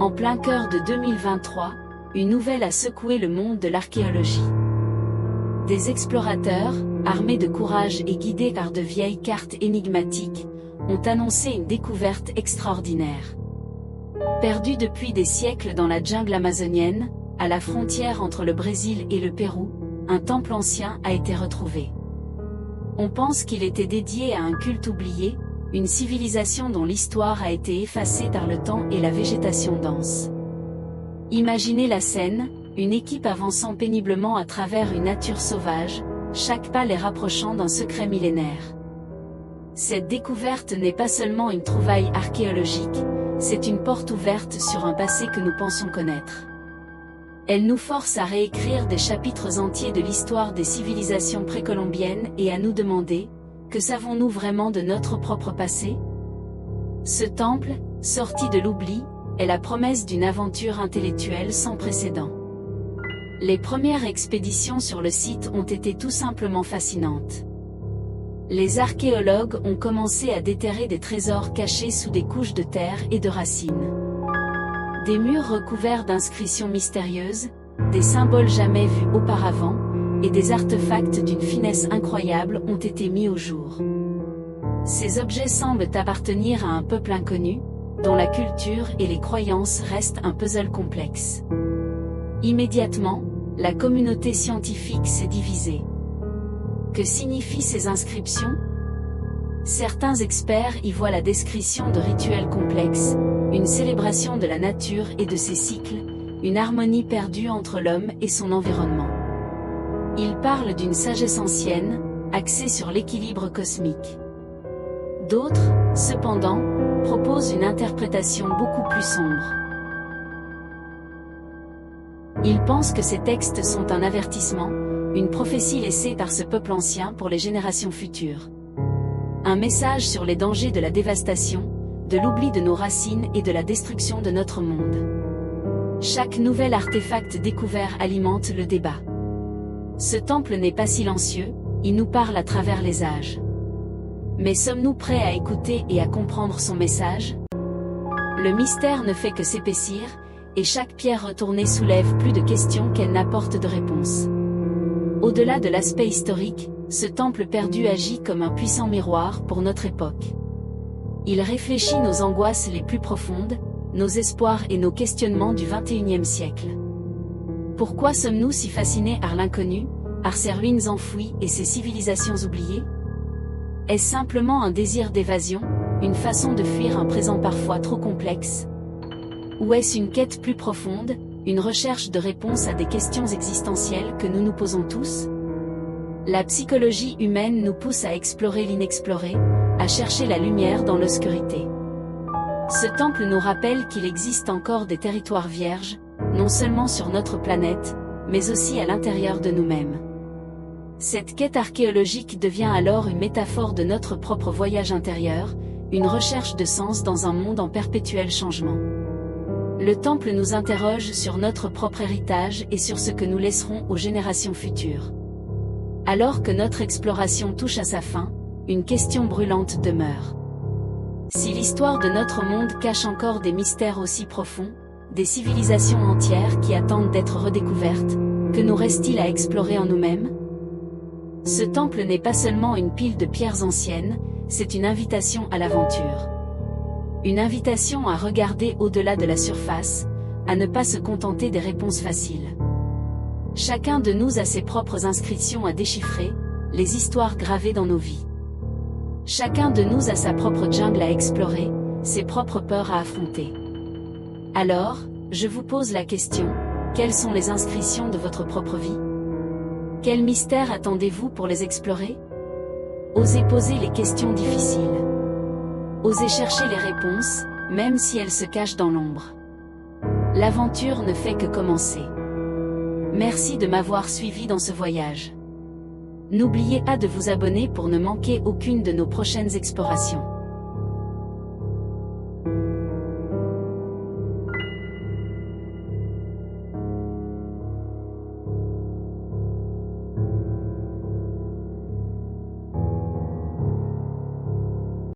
En plein cœur de 2023, une nouvelle a secoué le monde de l'archéologie. Des explorateurs, armés de courage et guidés par de vieilles cartes énigmatiques, ont annoncé une découverte extraordinaire. Perdu depuis des siècles dans la jungle amazonienne, à la frontière entre le Brésil et le Pérou, un temple ancien a été retrouvé. On pense qu'il était dédié à un culte oublié, une civilisation dont l'histoire a été effacée par le temps et la végétation dense. Imaginez la scène, une équipe avançant péniblement à travers une nature sauvage, chaque pas les rapprochant d'un secret millénaire. Cette découverte n'est pas seulement une trouvaille archéologique, c'est une porte ouverte sur un passé que nous pensons connaître. Elle nous force à réécrire des chapitres entiers de l'histoire des civilisations précolombiennes et à nous demander, que savons-nous vraiment de notre propre passé? Ce temple, sorti de l'oubli, est la promesse d'une aventure intellectuelle sans précédent. Les premières expéditions sur le site ont été tout simplement fascinantes. Les archéologues ont commencé à déterrer des trésors cachés sous des couches de terre et de racines. Des murs recouverts d'inscriptions mystérieuses, des symboles jamais vus auparavant, et des artefacts d'une finesse incroyable ont été mis au jour. Ces objets semblent appartenir à un peuple inconnu, dont la culture et les croyances restent un puzzle complexe. Immédiatement, la communauté scientifique s'est divisée. Que signifient ces inscriptions? Certains experts y voient la description de rituels complexes, une célébration de la nature et de ses cycles, une harmonie perdue entre l'homme et son environnement. Ils parlent d'une sagesse ancienne, axée sur l'équilibre cosmique. D'autres, cependant, proposent une interprétation beaucoup plus sombre. Ils pensent que ces textes sont un avertissement, une prophétie laissée par ce peuple ancien pour les générations futures. Un message sur les dangers de la dévastation, de l'oubli de nos racines et de la destruction de notre monde. Chaque nouvel artefact découvert alimente le débat. Ce temple n'est pas silencieux, il nous parle à travers les âges. Mais sommes-nous prêts à écouter et à comprendre son message? Le mystère ne fait que s'épaissir, et chaque pierre retournée soulève plus de questions qu'elle n'apporte de réponses. Au-delà de l'aspect historique, ce temple perdu agit comme un puissant miroir pour notre époque. Il réfléchit nos angoisses les plus profondes, nos espoirs et nos questionnements du XXIe siècle. Pourquoi sommes-nous si fascinés par l'inconnu, par ces ruines enfouies et ces civilisations oubliées? Est-ce simplement un désir d'évasion, une façon de fuir un présent parfois trop complexe? Ou est-ce une quête plus profonde, une recherche de réponses à des questions existentielles que nous nous posons tous? La psychologie humaine nous pousse à explorer l'inexploré, à chercher la lumière dans l'obscurité. Ce temple nous rappelle qu'il existe encore des territoires vierges, non seulement sur notre planète, mais aussi à l'intérieur de nous-mêmes. Cette quête archéologique devient alors une métaphore de notre propre voyage intérieur, une recherche de sens dans un monde en perpétuel changement. Le temple nous interroge sur notre propre héritage et sur ce que nous laisserons aux générations futures. Alors que notre exploration touche à sa fin, une question brûlante demeure. Si l'histoire de notre monde cache encore des mystères aussi profonds, des civilisations entières qui attendent d'être redécouvertes, que nous reste-t-il à explorer en nous-mêmes? Ce temple n'est pas seulement une pile de pierres anciennes, c'est une invitation à l'aventure. Une invitation à regarder au-delà de la surface, à ne pas se contenter des réponses faciles. Chacun de nous a ses propres inscriptions à déchiffrer, les histoires gravées dans nos vies. Chacun de nous a sa propre jungle à explorer, ses propres peurs à affronter. Alors, je vous pose la question, quelles sont les inscriptions de votre propre vie? Quels mystères attendez-vous pour les explorer? Osez poser les questions difficiles. Osez chercher les réponses, même si elles se cachent dans l'ombre. L'aventure ne fait que commencer. Merci de m'avoir suivi dans ce voyage. N'oubliez pas de vous abonner pour ne manquer aucune de nos prochaines explorations.